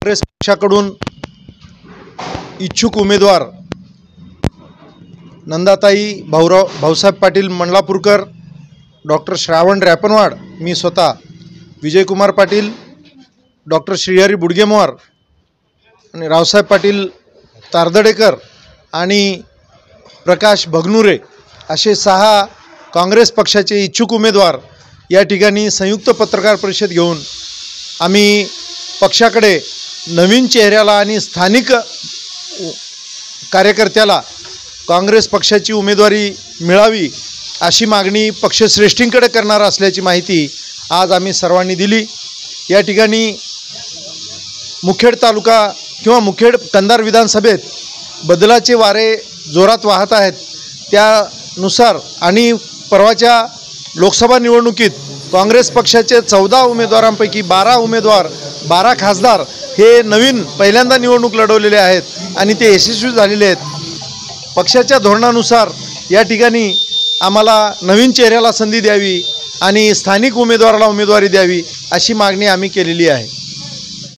काँग्रेस पक्षाकडून इच्छुक उमेदवार नंदाताई भाऊसाहेब पाटील मंडलापूरकर, डॉक्टर श्रावण रॅपनवाड, मी स्वतः, विजयकुमार पाटील, डॉक्टर श्रीहरी बुडगेमवार आणि रावसाहेब पाटील तारदडेकर आणि प्रकाश भगनुरे असे 6 काँग्रेस पक्षाचे इच्छुक उमेदवार या ठिकाणी संयुक्त पत्रकार परिषद घेऊन आम्ही पक्षाकडे नवीन चेहऱ्याला आणि स्थानिक कार्यकर्त्याला काँग्रेस पक्षाची उमेदवारी मिळावी अशी मागणी पक्षश्रेष्ठींकडे करणार असल्याची माहिती आज आम्ही सर्वांनी दिली। या ठिकाणी मुखेड तालुका किंवा मुखेड कंधार विधानसभेत बदलाचे वारे जोरात वाहत आहेत। त्यानुसार आणि परवाच्या लोकसभा निवडणुकीत काँग्रेस पक्षाचे 14 उमेदवारांपैकी 12 उमेदवार, 12 खासदार हे नवीन पहिल्यांदा निवडणूक लढवलेले आहेत आणि ते यशस्वी झालेले आहेत। पक्षाच्या धोरणानुसार या ठिकाणी आम्हाला नवीन चेहऱ्याला संधी द्यावी आणि स्थानिक उमेदवाराला उमेदवारी द्यावी अशी मागणी आम्ही केलेली आहे।